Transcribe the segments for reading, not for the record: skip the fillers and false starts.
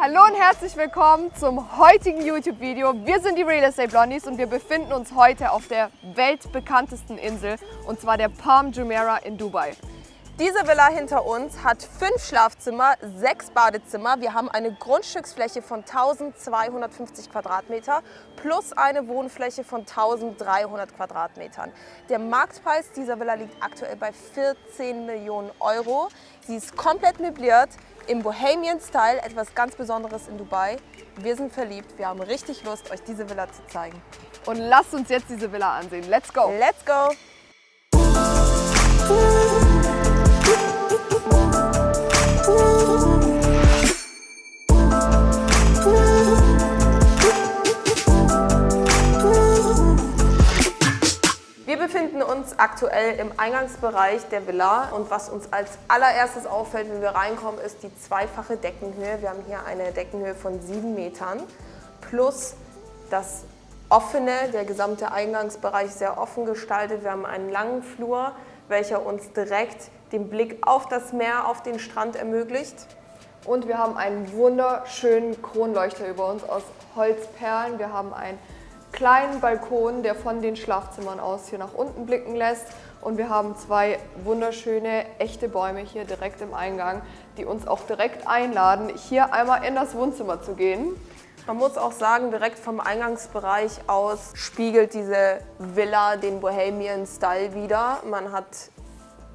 Hallo und herzlich willkommen zum heutigen YouTube-Video. Wir sind die Real Estate Blondies und wir befinden uns heute auf der weltbekanntesten Insel, und zwar der Palm Jumeirah in Dubai. Diese Villa hinter uns hat 5 Schlafzimmer, 6 Badezimmer. Wir haben eine Grundstücksfläche von 1250 Quadratmeter plus eine Wohnfläche von 1300 Quadratmetern. Der Marktpreis dieser Villa liegt aktuell bei 14 Millionen Euro. Sie ist komplett möbliert, im Bohemian Style, etwas ganz Besonderes in Dubai. Wir sind verliebt, wir haben richtig Lust, euch diese Villa zu zeigen. Und lasst uns jetzt diese Villa ansehen. Let's go! Let's go! Wir befinden uns aktuell im Eingangsbereich der Villa und was uns als allererstes auffällt, wenn wir reinkommen, ist die zweifache Deckenhöhe. Wir haben hier eine Deckenhöhe von 7 Metern plus das offene, der gesamte Eingangsbereich sehr offen gestaltet. Wir haben einen langen Flur, welcher uns direkt den Blick auf das Meer, auf den Strand ermöglicht. Und wir haben einen wunderschönen Kronleuchter über uns aus Holzperlen. Wir haben einen kleinen Balkon, der von den Schlafzimmern aus hier nach unten blicken lässt. Und wir haben 2 wunderschöne, echte Bäume hier direkt im Eingang, die uns auch direkt einladen, hier einmal in das Wohnzimmer zu gehen. Man muss auch sagen, direkt vom Eingangsbereich aus spiegelt diese Villa den Bohemian Style wider. Man hat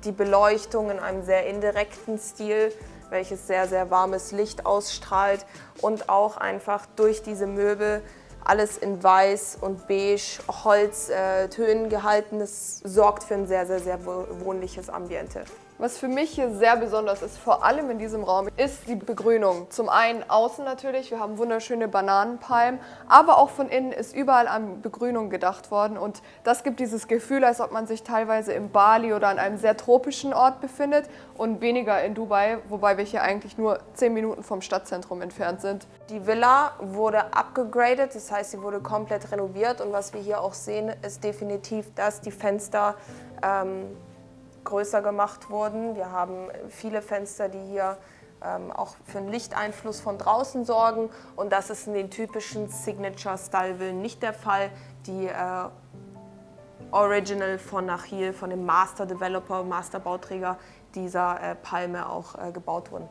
die Beleuchtung in einem sehr indirekten Stil, welches sehr, sehr warmes Licht ausstrahlt und auch einfach durch diese Möbel alles in weiß und beige, Holztönen gehalten. Das sorgt für ein sehr, sehr, sehr wohnliches Ambiente. Was für mich hier sehr besonders ist, vor allem in diesem Raum, ist die Begrünung. Zum einen außen natürlich, wir haben wunderschöne Bananenpalmen, aber auch von innen ist überall an Begrünung gedacht worden. Und das gibt dieses Gefühl, als ob man sich teilweise in Bali oder an einem sehr tropischen Ort befindet und weniger in Dubai, wobei wir hier eigentlich nur 10 Minuten vom Stadtzentrum entfernt sind. Die Villa wurde abgegradet, das heißt, sie wurde komplett renoviert. Und was wir hier auch sehen, ist definitiv, dass die Fenster größer gemacht wurden. Wir haben viele Fenster, die hier auch für einen Lichteinfluss von draußen sorgen. Und das ist in den typischen Signature-Style-Villen nicht der Fall. Die Original von Nakheel, von dem Master Developer, Master Bauträger dieser Palme auch gebaut wurden.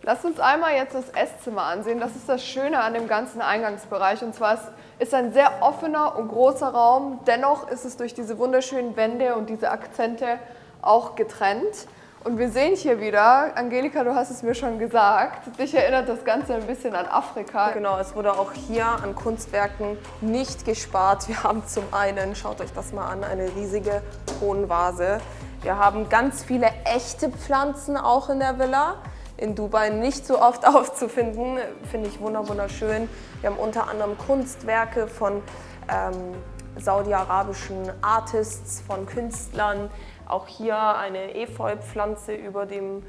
Lasst uns einmal jetzt das Esszimmer ansehen. Das ist das Schöne an dem ganzen Eingangsbereich. Und zwar ist ein sehr offener und großer Raum. Dennoch ist es durch diese wunderschönen Wände und diese Akzente auch getrennt. Und wir sehen hier wieder, Angelika, du hast es mir schon gesagt, dich erinnert das Ganze ein bisschen an Afrika. Genau, es wurde auch hier an Kunstwerken nicht gespart. Wir haben zum einen, schaut euch das mal an, eine riesige Thronvase. Wir haben ganz viele echte Pflanzen auch in der Villa. In Dubai nicht so oft aufzufinden, finde ich wunderschön. Wir haben unter anderem Kunstwerke von saudi-arabischen Artists, von Künstlern. Auch hier eine Efeu-Pflanze über dem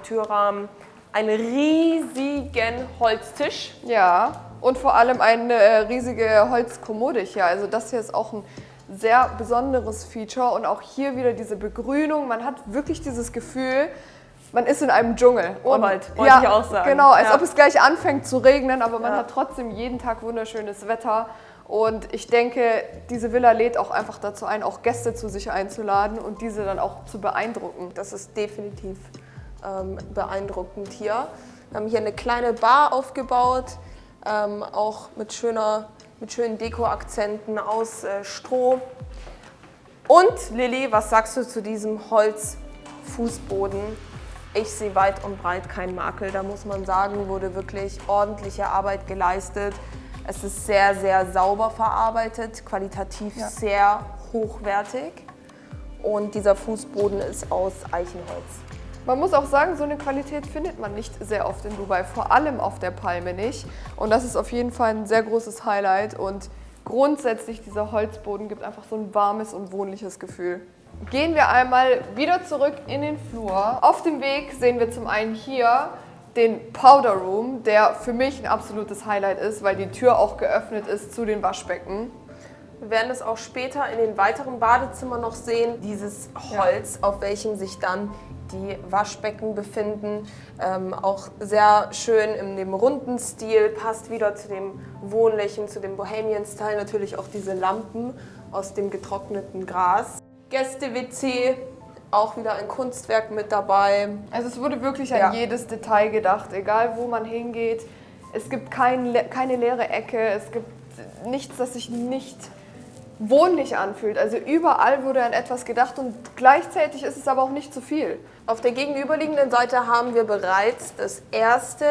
Türrahmen. Einen riesigen Holztisch. Ja, und vor allem eine riesige Holzkommode hier. Also das hier ist auch ein sehr besonderes Feature. Und auch hier wieder diese Begrünung. Man hat wirklich dieses Gefühl, man ist in einem Dschungel. Urwald, wollte ich auch sagen. Genau, als ob es gleich anfängt zu regnen, aber man hat trotzdem jeden Tag wunderschönes Wetter. Und ich denke, diese Villa lädt auch einfach dazu ein, auch Gäste zu sich einzuladen und diese dann auch zu beeindrucken. Das ist definitiv beeindruckend hier. Wir haben hier eine kleine Bar aufgebaut, auch mit schönen Deko-Akzenten aus Stroh. Und Lilly, was sagst du zu diesem Holzfußboden? Ich sehe weit und breit keinen Makel. Da muss man sagen, wurde wirklich ordentliche Arbeit geleistet. Es ist sehr, sehr sauber verarbeitet, qualitativ sehr hochwertig. Und dieser Fußboden ist aus Eichenholz. Man muss auch sagen, so eine Qualität findet man nicht sehr oft in Dubai, vor allem auf der Palme nicht. Und das ist auf jeden Fall ein sehr großes Highlight. Und grundsätzlich dieser Holzboden gibt einfach so ein warmes und wohnliches Gefühl. Gehen wir einmal wieder zurück in den Flur. Auf dem Weg sehen wir zum einen hier den Powder Room, der für mich ein absolutes Highlight ist, weil die Tür auch geöffnet ist zu den Waschbecken. Wir werden es auch später in den weiteren Badezimmern noch sehen. Dieses Holz, auf welchem sich dann die Waschbecken befinden. Auch sehr schön in dem runden Stil, passt wieder zu dem wohnlichen, zu dem Bohemian-Style. Natürlich auch diese Lampen aus dem getrockneten Gras. Gäste-WC, auch wieder ein Kunstwerk mit dabei. Also es wurde wirklich an jedes Detail gedacht, egal wo man hingeht. Es gibt keine leere Ecke, es gibt nichts, das sich nicht wohnlich anfühlt. Also überall wurde an etwas gedacht und gleichzeitig ist es aber auch nicht zu viel. Auf der gegenüberliegenden Seite haben wir bereits das erste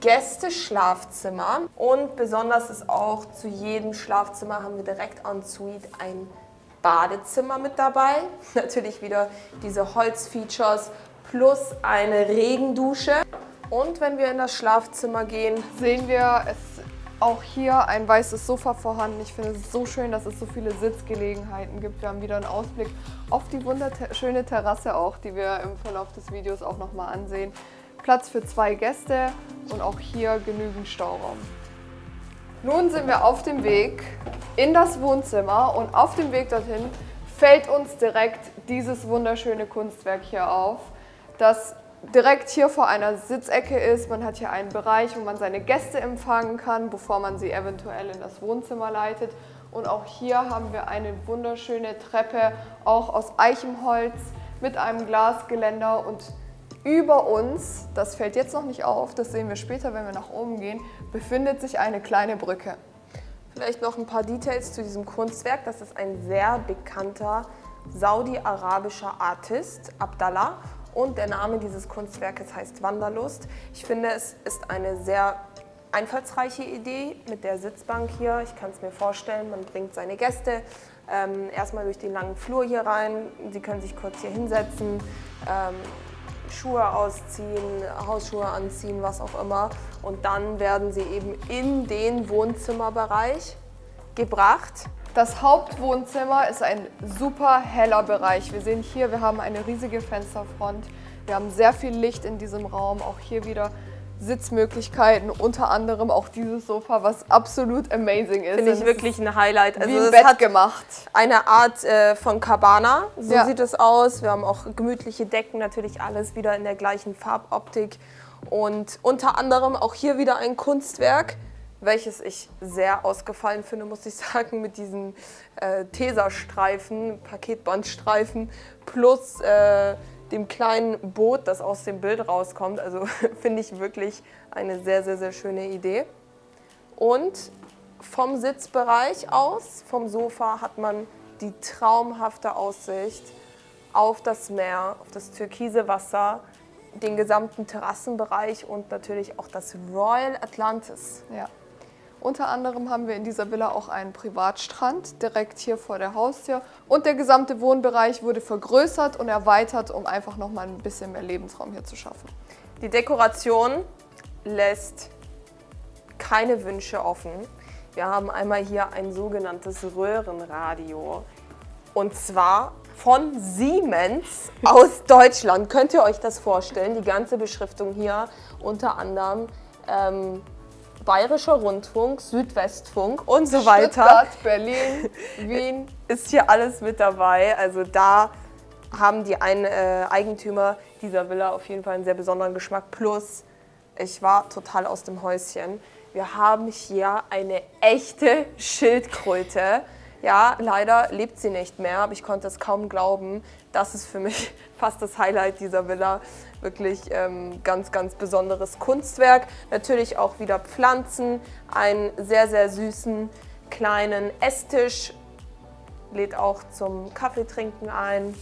Gästeschlafzimmer und besonders ist auch zu jedem Schlafzimmer haben wir direkt en suite ein Badezimmer mit dabei. Natürlich wieder diese Holzfeatures plus eine Regendusche. Und wenn wir in das Schlafzimmer gehen, sehen wir auch hier ein weißes Sofa vorhanden. Ich finde es so schön, dass es so viele Sitzgelegenheiten gibt. Wir haben wieder einen Ausblick auf die wunderschöne Terrasse auch, die wir im Verlauf des Videos auch nochmal ansehen. Platz für 2 Gäste und auch hier genügend Stauraum. Nun sind wir auf dem Weg in das Wohnzimmer und auf dem Weg dorthin fällt uns direkt dieses wunderschöne Kunstwerk hier auf, das direkt hier vor einer Sitzecke ist. Man hat hier einen Bereich, wo man seine Gäste empfangen kann, bevor man sie eventuell in das Wohnzimmer leitet. Und auch hier haben wir eine wunderschöne Treppe, auch aus Eichenholz mit einem Glasgeländer. Und über uns, das fällt jetzt noch nicht auf, das sehen wir später, wenn wir nach oben gehen, befindet sich eine kleine Brücke. Vielleicht noch ein paar Details zu diesem Kunstwerk. Das ist ein sehr bekannter saudi-arabischer Artist, Abdallah. Und der Name dieses Kunstwerkes heißt Wanderlust. Ich finde, es ist eine sehr einfallsreiche Idee mit der Sitzbank hier. Ich kann es mir vorstellen, man bringt seine Gäste erstmal durch den langen Flur hier rein. Sie können sich kurz hier hinsetzen, Schuhe ausziehen, Hausschuhe anziehen, was auch immer. Und dann werden sie eben in den Wohnzimmerbereich gebracht. Das Hauptwohnzimmer ist ein super heller Bereich. Wir sehen hier, wir haben eine riesige Fensterfront. Wir haben sehr viel Licht in diesem Raum. Auch hier wieder Sitzmöglichkeiten, unter anderem auch dieses Sofa, was absolut amazing ist. Finde ich wirklich ein Highlight. Also wie ein Bett gemacht. Eine Art von Cabana, so sieht es aus. Wir haben auch gemütliche Decken, natürlich alles wieder in der gleichen Farboptik. Und unter anderem auch hier wieder ein Kunstwerk, welches ich sehr ausgefallen finde, muss ich sagen, mit diesen Tesastreifen, Paketbandstreifen plus dem kleinen Boot, das aus dem Bild rauskommt. Also finde ich wirklich eine sehr, sehr, sehr schöne Idee. Und vom Sitzbereich aus, vom Sofa, hat man die traumhafte Aussicht auf das Meer, auf das türkise Wasser, den gesamten Terrassenbereich und natürlich auch das Royal Atlantis. Ja. Unter anderem haben wir in dieser Villa auch einen Privatstrand direkt hier vor der Haustür und der gesamte Wohnbereich wurde vergrößert und erweitert, um einfach noch mal ein bisschen mehr Lebensraum hier zu schaffen. Die Dekoration lässt keine Wünsche offen. Wir haben einmal hier ein sogenanntes Röhrenradio und zwar von Siemens aus Deutschland. Könnt ihr euch das vorstellen? Die ganze Beschriftung hier unter anderem Bayerischer Rundfunk, Südwestfunk und so weiter. Stuttgart, Berlin, Wien. Ist hier alles mit dabei. Also da haben die Eigentümer dieser Villa auf jeden Fall einen sehr besonderen Geschmack. Plus, ich war total aus dem Häuschen. Wir haben hier eine echte Schildkröte. Ja, leider lebt sie nicht mehr, aber ich konnte es kaum glauben. Das ist für mich fast das Highlight dieser Villa. Wirklich ganz, ganz besonderes Kunstwerk. Natürlich auch wieder Pflanzen, einen sehr, sehr süßen kleinen Esstisch. Lädt auch zum Kaffeetrinken ein.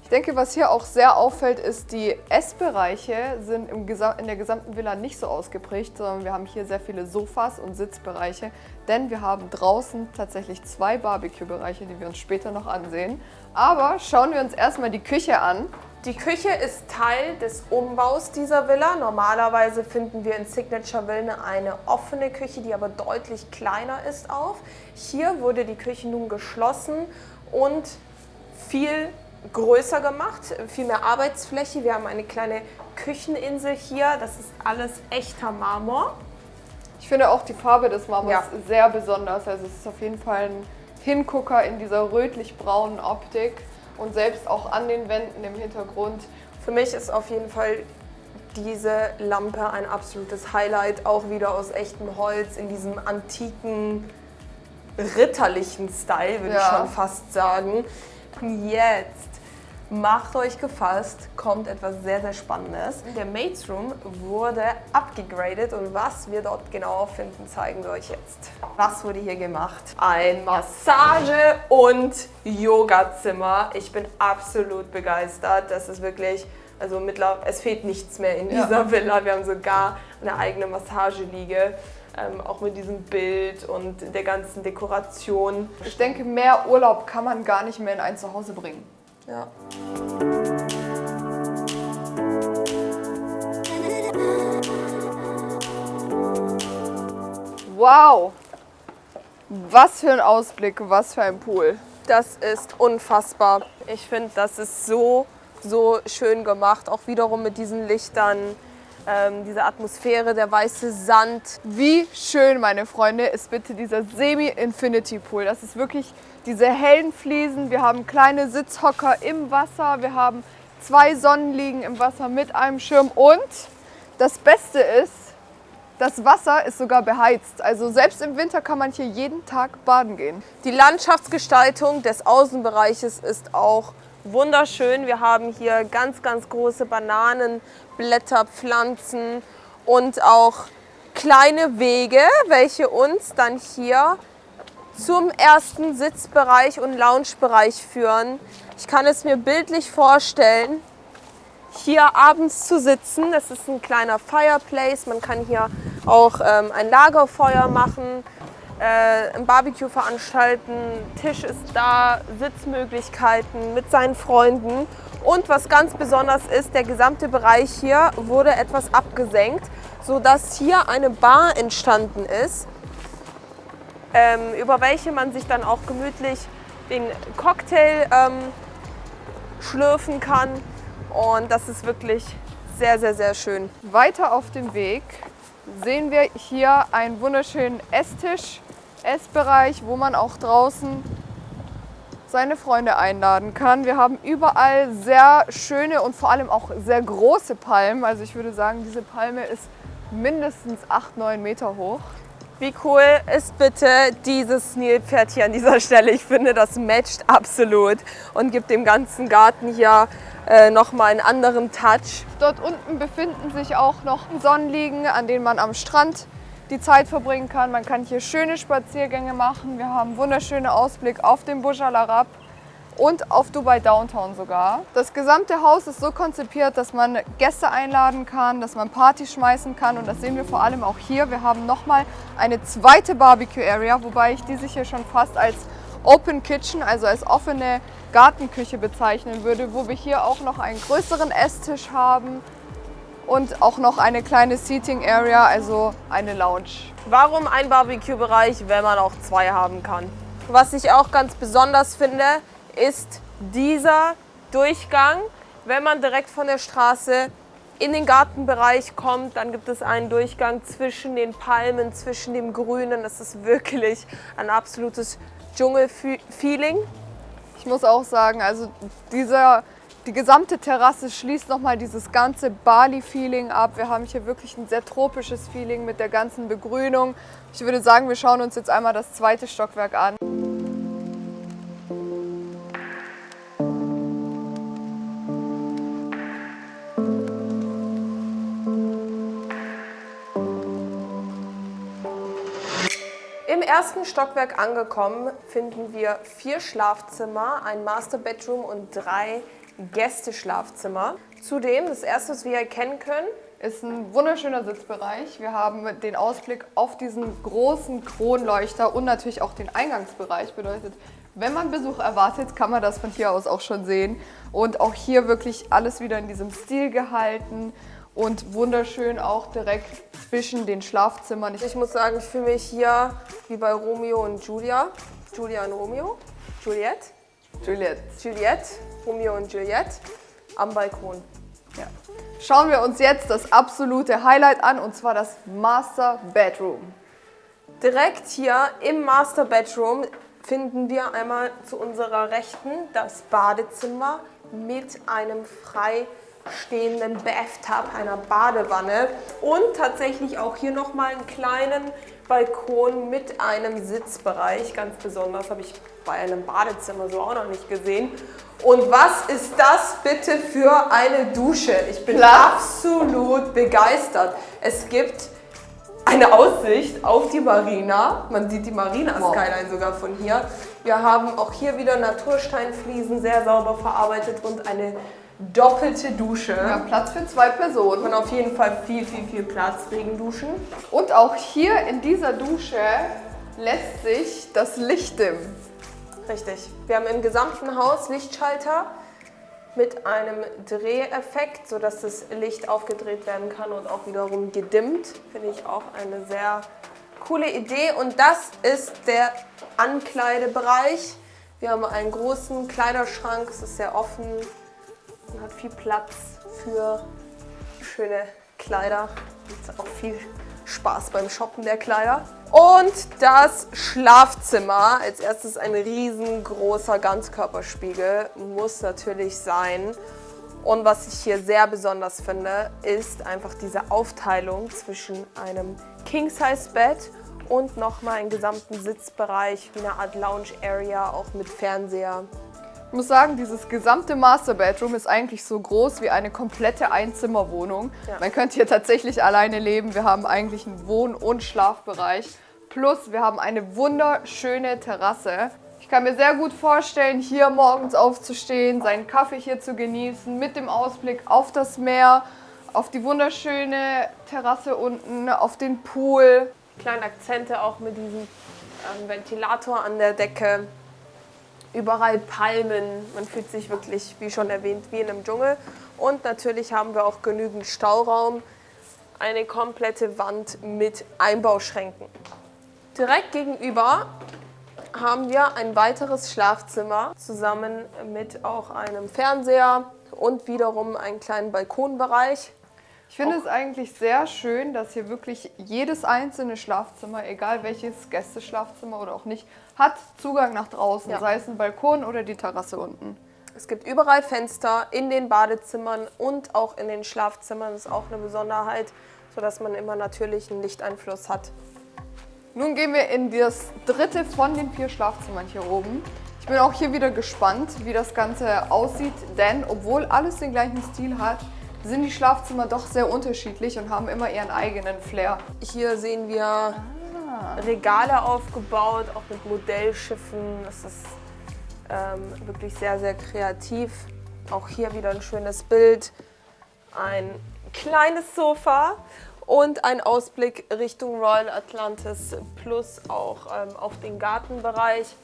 Ich denke, was hier auch sehr auffällt, ist, die Essbereiche sind in der gesamten Villa nicht so ausgeprägt, sondern wir haben hier sehr viele Sofas und Sitzbereiche, denn wir haben draußen tatsächlich 2 Barbecue-Bereiche, die wir uns später noch ansehen. Aber schauen wir uns erstmal die Küche an. Die Küche ist Teil des Umbaus dieser Villa. Normalerweise finden wir in Signature Villen eine offene Küche, die aber deutlich kleiner ist auf. Hier wurde die Küche nun geschlossen und viel größer gemacht, viel mehr Arbeitsfläche. Wir haben eine kleine Kücheninsel hier. Das ist alles echter Marmor. Ich finde auch die Farbe des Marmors sehr besonders. Also es ist auf jeden Fall Hingucker in dieser rötlich-braunen Optik und selbst auch an den Wänden im Hintergrund. Für mich ist auf jeden Fall diese Lampe ein absolutes Highlight, auch wieder aus echtem Holz in diesem antiken, ritterlichen Style, würde ich schon fast sagen. Jetzt macht euch gefasst, kommt etwas sehr, sehr Spannendes. Der Maid's Room wurde abgegradet und was wir dort genau finden, zeigen wir euch jetzt. Was wurde hier gemacht? Ein Massage- und Yogazimmer. Ich bin absolut begeistert. Das ist wirklich, also mittlerweile, es fehlt nichts mehr in dieser Villa. Wir haben sogar eine eigene Massageliege. Auch mit diesem Bild und der ganzen Dekoration. Ich denke, mehr Urlaub kann man gar nicht mehr in ein Zuhause bringen. Ja. Wow! Was für ein Ausblick, was für ein Pool. Das ist unfassbar. Ich finde, das ist so schön gemacht. Auch wiederum mit diesen Lichtern, diese Atmosphäre, der weiße Sand. Wie schön, meine Freunde, ist bitte dieser Semi-Infinity-Pool. Das ist wirklich diese hellen Fliesen. Wir haben kleine Sitzhocker im Wasser. Wir haben 2 Sonnenliegen im Wasser mit einem Schirm. Und das Beste ist, das Wasser ist sogar beheizt. Also selbst im Winter kann man hier jeden Tag baden gehen. Die Landschaftsgestaltung des Außenbereiches ist auch wunderschön. Wir haben hier ganz, ganz große Bananenblätter, Pflanzen und auch kleine Wege, welche uns dann hier zum ersten Sitzbereich und Loungebereich führen. Ich kann es mir bildlich vorstellen, hier abends zu sitzen. Das ist ein kleiner Fireplace. Man kann hier auch ein Lagerfeuer machen, ein Barbecue veranstalten. Tisch ist da, Sitzmöglichkeiten mit seinen Freunden. Und was ganz besonders ist, der gesamte Bereich hier wurde etwas abgesenkt, sodass hier eine Bar entstanden ist, über welche man sich dann auch gemütlich den Cocktail schlürfen kann. Und das ist wirklich sehr, sehr, sehr schön. Weiter auf dem Weg sehen wir hier einen wunderschönen Esstisch, Essbereich, wo man auch draußen seine Freunde einladen kann. Wir haben überall sehr schöne und vor allem auch sehr große Palmen. Also ich würde sagen, diese Palme ist mindestens 8-9 Meter hoch. Wie cool ist bitte dieses Nilpferd hier an dieser Stelle? Ich finde, das matcht absolut und gibt dem ganzen Garten hier nochmal einen anderen Touch. Dort unten befinden sich auch noch Sonnenliegen, an denen man am Strand die Zeit verbringen kann. Man kann hier schöne Spaziergänge machen. Wir haben einen wunderschönen Ausblick auf den Burj Al Arab und auf Dubai Downtown sogar. Das gesamte Haus ist so konzipiert, dass man Gäste einladen kann, dass man Partys schmeißen kann und das sehen wir vor allem auch hier. Wir haben nochmal eine zweite Barbecue Area, wobei ich diese hier schon fast als Open Kitchen, also als offene Gartenküche bezeichnen würde, wo wir hier auch noch einen größeren Esstisch haben und auch noch eine kleine Seating Area, also eine Lounge. Warum ein Barbecue-Bereich, wenn man auch 2 haben kann? Was ich auch ganz besonders finde, ist dieser Durchgang. Wenn man direkt von der Straße in den Gartenbereich kommt, dann gibt es einen Durchgang zwischen den Palmen, zwischen dem Grünen. Das ist wirklich ein absolutes Dschungelfeeling. Ich muss auch sagen, also die gesamte Terrasse schließt nochmal dieses ganze Bali-Feeling ab. Wir haben hier wirklich ein sehr tropisches Feeling mit der ganzen Begrünung. Ich würde sagen, wir schauen uns jetzt einmal das 2. Stockwerk an. Im 1. Stockwerk angekommen finden wir 4 Schlafzimmer, ein Master Bedroom und 3 Gästeschlafzimmer. Zudem, das erste, was wir erkennen können, ist ein wunderschöner Sitzbereich. Wir haben den Ausblick auf diesen großen Kronleuchter und natürlich auch den Eingangsbereich. Bedeutet, wenn man Besuch erwartet, kann man das von hier aus auch schon sehen. Und auch hier wirklich alles wieder in diesem Stil gehalten und wunderschön auch direkt zwischen den Schlafzimmern. ich muss sagen, ich fühle mich hier wie bei Romeo und Julia. Julia und Romeo. Juliette. Romeo und Juliette am Balkon. Ja. Schauen wir uns jetzt das absolute Highlight an, und zwar das Master Bedroom. Direkt hier im Master Bedroom finden wir einmal zu unserer Rechten das Badezimmer mit einem freistehenden Bathtub, einer Badewanne und tatsächlich auch hier nochmal einen kleinen Balkon mit einem Sitzbereich. Ganz besonders, habe ich bei einem Badezimmer so auch noch nicht gesehen. Und was ist das bitte für eine Dusche? Ich bin absolut begeistert. Es gibt eine Aussicht auf die Marina. Man sieht die Marina-Skyline sogar von hier. Wir haben auch hier wieder Natursteinfliesen, sehr sauber verarbeitet und eine doppelte Dusche. Ja, Platz für 2 Personen. Und auf jeden Fall viel Platz, Regenduschen. Und auch hier in dieser Dusche lässt sich das Licht dimmen. Richtig. Wir haben im gesamten Haus Lichtschalter mit einem Dreheffekt, sodass das Licht aufgedreht werden kann und auch wiederum gedimmt. Finde ich auch eine sehr coole Idee. Und das ist der Ankleidebereich. Wir haben einen großen Kleiderschrank, es ist sehr offen und hat viel Platz für schöne Kleider. Und auch viel Spaß beim Shoppen der Kleider. Und das Schlafzimmer, als erstes ein riesengroßer Ganzkörperspiegel, muss natürlich sein. Und was ich hier sehr besonders finde, ist einfach diese Aufteilung zwischen einem King-Size-Bett und nochmal einen gesamten Sitzbereich, wie eine Art Lounge-Area, auch mit Fernseher. Ich muss sagen, dieses gesamte Master Bedroom ist eigentlich so groß wie eine komplette Einzimmerwohnung. Ja. Man könnte hier tatsächlich alleine leben. Wir haben eigentlich einen Wohn- und Schlafbereich. Plus wir haben eine wunderschöne Terrasse. Ich kann mir sehr gut vorstellen, hier morgens aufzustehen, seinen Kaffee hier zu genießen, mit dem Ausblick auf das Meer, auf die wunderschöne Terrasse unten, auf den Pool. Kleine Akzente auch mit diesem Ventilator an der Decke. Überall Palmen, man fühlt sich wirklich, wie schon erwähnt, wie in einem Dschungel. Und natürlich haben wir auch genügend Stauraum, eine komplette Wand mit Einbauschränken. Direkt gegenüber haben wir ein weiteres Schlafzimmer, zusammen mit auch einem Fernseher und wiederum einen kleinen Balkonbereich. Ich finde es eigentlich sehr schön, dass hier wirklich jedes einzelne Schlafzimmer, egal welches Gästeschlafzimmer oder auch nicht, hat Zugang nach draußen, Ja. sei es ein Balkon oder die Terrasse unten. Es gibt überall Fenster in den Badezimmern und auch in den Schlafzimmern. Das ist auch eine Besonderheit, sodass man immer natürlichen Lichteinfluss hat. Nun gehen wir in das dritte von den 4 Schlafzimmern hier oben. Ich bin auch hier wieder gespannt, wie das Ganze aussieht, denn obwohl alles den gleichen Stil hat, sind die Schlafzimmer doch sehr unterschiedlich und haben immer ihren eigenen Flair. Hier sehen wir Regale aufgebaut, auch mit Modellschiffen. Das ist wirklich sehr, sehr kreativ. Auch hier wieder ein schönes Bild. Ein kleines Sofa und ein Ausblick Richtung Royal Atlantis plus auch auf den Gartenbereich.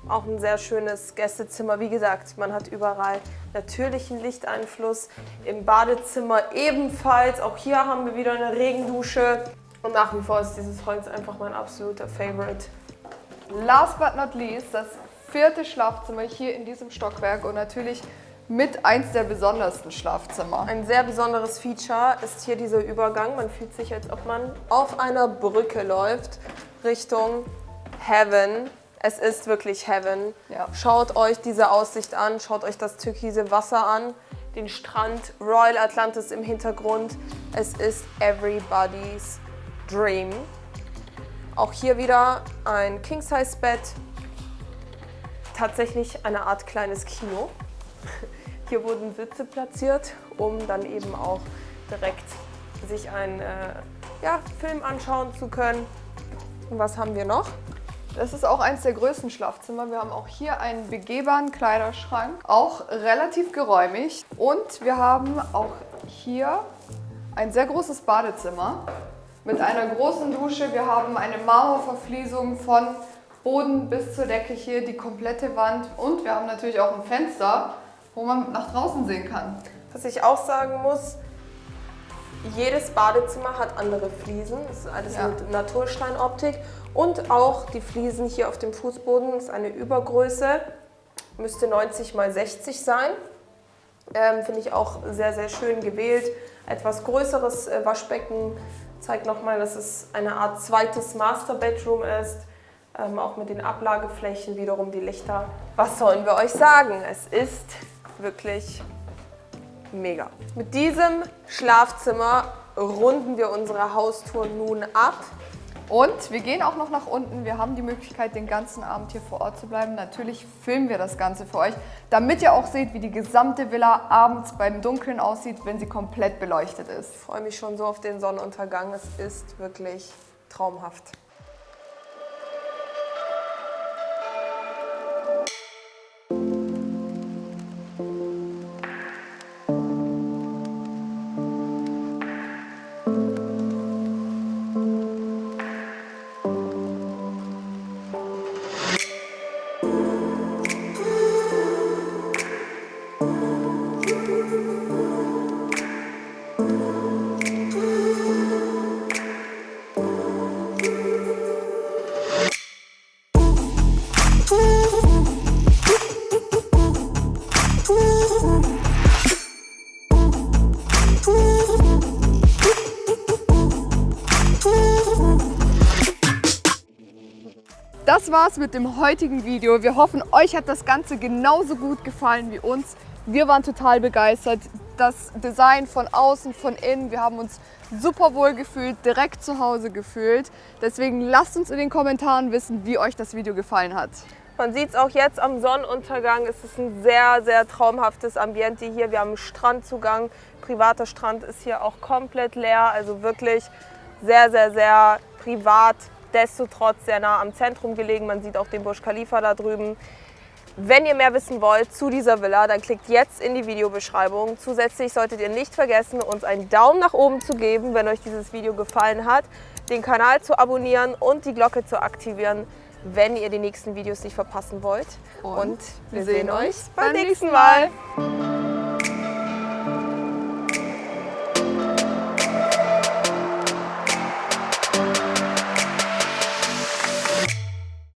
Auch ein sehr schönes Gästezimmer. Wie gesagt, man hat überall natürlichen Lichteinfluss. Im Badezimmer ebenfalls. Auch hier haben wir wieder eine Regendusche. Und nach wie vor ist dieses Holz einfach mein absoluter Favorite. Last but not least, das 4. Schlafzimmer hier in diesem Stockwerk und natürlich mit eins der besondersten Schlafzimmer. Ein sehr besonderes Feature ist hier dieser Übergang. Man fühlt sich, als ob man auf einer Brücke läuft Richtung Heaven. Es ist wirklich Heaven. Ja. Schaut euch diese Aussicht an, schaut euch das türkise Wasser an, den Strand, Royal Atlantis im Hintergrund. Es ist everybody's dream. Auch hier wieder ein King-Size-Bett. Tatsächlich eine Art kleines Kino. Hier wurden Sitze platziert, um dann eben auch direkt sich einen Film anschauen zu können. Und was haben wir noch? Das ist auch eins der größten Schlafzimmer. Wir haben auch hier einen begehbaren Kleiderschrank, auch relativ geräumig. Und wir haben auch hier ein sehr großes Badezimmer mit einer großen Dusche. Wir haben eine Marmorverfließung von Boden bis zur Decke hier, die komplette Wand. Und wir haben natürlich auch ein Fenster, wo man nach draußen sehen kann. Was ich auch sagen muss, jedes Badezimmer hat andere Fliesen. Das ist alles mit Natursteinoptik. Und auch die Fliesen hier auf dem Fußboden ist eine Übergröße. Müsste 90 x 60 sein. Finde ich auch sehr, sehr schön gewählt. Etwas größeres Waschbecken zeigt nochmal, dass es eine Art zweites Master Bedroom ist. Auch mit den Ablageflächen, wiederum die Lichter. Was sollen wir euch sagen? Es ist wirklich mega. Mit diesem Schlafzimmer runden wir unsere Haustour nun ab. Und wir gehen auch noch nach unten. Wir haben die Möglichkeit, den ganzen Abend hier vor Ort zu bleiben. Natürlich filmen wir das Ganze für euch, damit ihr auch seht, wie die gesamte Villa abends beim Dunkeln aussieht, wenn sie komplett beleuchtet ist. Ich freue mich schon so auf den Sonnenuntergang. Es ist wirklich traumhaft. Das war's mit dem heutigen Video. Wir hoffen, euch hat das Ganze genauso gut gefallen wie uns. Wir waren total begeistert. Das Design von außen, von innen, wir haben uns super wohl gefühlt, direkt zu Hause gefühlt. Deswegen lasst uns in den Kommentaren wissen, wie euch das Video gefallen hat. Man sieht es auch jetzt am Sonnenuntergang. Es ist ein sehr, sehr traumhaftes Ambiente hier. Wir haben einen Strandzugang. Privater Strand ist hier auch komplett leer. Also wirklich sehr, sehr, sehr privat. Destotrotz sehr nah am Zentrum gelegen. Man sieht auch den Burj Khalifa da drüben. Wenn ihr mehr wissen wollt zu dieser Villa, dann klickt jetzt in die Videobeschreibung. Zusätzlich solltet ihr nicht vergessen, uns einen Daumen nach oben zu geben, wenn euch dieses Video gefallen hat, den Kanal zu abonnieren und die Glocke zu aktivieren, wenn ihr die nächsten Videos nicht verpassen wollt. Und wir sehen euch beim nächsten Mal.